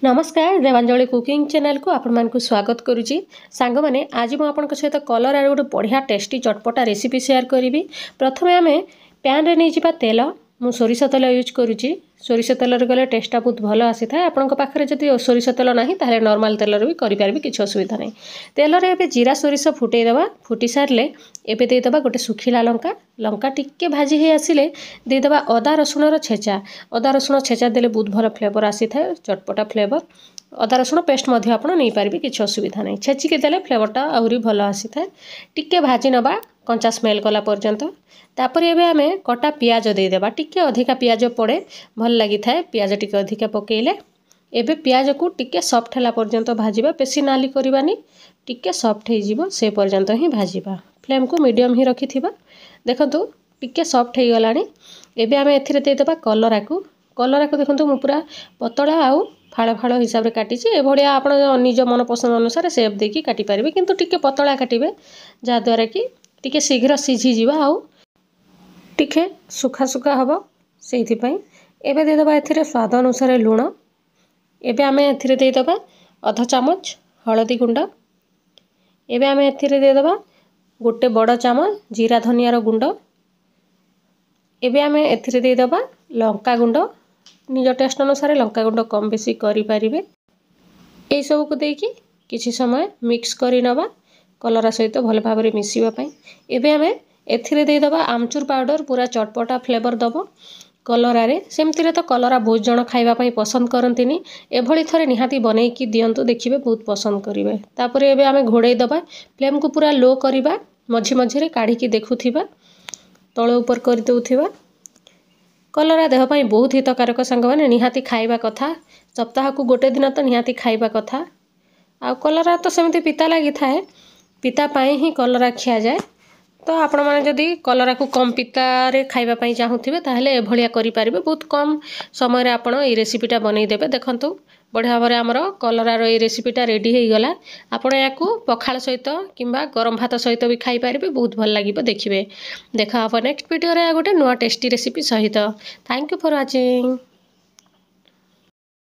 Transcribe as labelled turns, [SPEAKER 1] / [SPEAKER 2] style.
[SPEAKER 1] नमस्कार Devanjali cooking channel को आपण मानकु स्वागत करुच्ची सांग मैंने आज मुझे आपण सहित कलर आर गोटे बढ़िया टेस्टी चटपटा रेसिपी शेयर करी। प्रथम आम पैन रे नहीं जावा तेल मु सोरिष तेल यूज करुच्ची। सोरिष तेल गले टेस्टा बहुत भल आसी था। आपण पाखे जब सोरिष तेल ना ताहले नॉर्मल तेल भी करें किसी असुविधा नहीं। तेल रे जीरा सोरिष फुटेदेवा फुटी सारे एवं देदेबा गोटे सुखिला लंका लंका टिके भाजी ही आसिले देदेबा अदा रसुण छेचा। अदा रसुण छेचा देले बहुत भल फ्लेवर आसी था चटपटा फ्लेवर। अदा रसुण पेस्ट आप नहीं पारे किसी असुविधा नहीं। छेचिकी देले फ्लेवरटा आहरी भल आसी था। टिके भाजी नबा कंचा स्मेल कला पर्यंत तापर एबे आमे कटा पियाज देदेबा। टिके अधिका पियाज पड़े भल लगी था। पियाज टिके अधिका पकेइले एबे पियाज को टिके सॉफ्ट हला पर्यंत भाजीबा। बेसी नाली करबानी टिके सॉफ्ट हो जीवो से पर्यंत ही भाजीबा। फ्लेम को मीडियम ही रखिथिबा। देखंतु टिके सॉफ्ट हो गलानी। एबे आमे एथिरे देदेबा कलरा को देखंतु मु पूरा पतला आउ फाड़ फाड़ हिसाब से काटी। एभलिया आप निज मन पसंद अनुसार सेप देकी काटी पारे किंतु टिके पतला काटिबे जहाँद्वारा कि टिके शीघ्र सीझी आउ टिके सुखा सुखा हम से एबे देदेबा एथिरे स्वाद अनुसार लुण। एबे आमे एथिरे देदेबा आधा चामच हलदी गुंड। एबे आमे एथिरे देदेबा गोटे बड़ चामच जीरा धनियार गुंड। एबे आमे एथिरे देदेबा लंका गुंड। निज टेस्ट अनुसार लंका गुंड कम बेसी करि पारिबे। एई सब को देकी किछि समय मिक्स करि नबा कलरा सहित भल भाव में मिसिबा पई। एबे आमे एथिरे देदेबा आमचूर पाउडर पूरा चटपटा फ्लेवर दबो कलरा रे। सेमतिरे तो कलरा बहुत जन खाइबा पई पसंद करंतिनी। एभली थरे निहाती बनेइकी दियंतु देखिबे बहुत पसंद करिवे। तापर एबे आमे घोड़े दबा। फ्लेम को पूरा लो करिबा। मझी मझी रे काढ़ी की देखुथिबा तळ ऊपर कर देउथिबा। कलरा देह पाई बहुत हितकारक सांग माने निहाती खाइबा कथा। सप्ताह को गोटे दिन तो निहाती खाइबा कथा। आ कलरा तो सेमती पिता लगी थाए पिता पाई ही कलरा खिया जाए। तो आपण माने जदि कलरा को कम पिता रे खाइबा पाई चाहूथिबे ताहले एभलिया करि पारिबे। बहुत कम समय रे आपण ए रेसिपीटा बनै देबे। देखंतु बढ़िया भाव हमर कलरा रो ए रेसिपीटा रेडी हो गला। आपण याकू पखाल सहित किंबा गरम भात सहित भी खाइ पारिबे बहुत भल लागिबो देखिबे। देखा आप नेक्स्ट वीडियो रे गोटे नुआ टेस्टी रेसिपी सहित। Thank you for watching.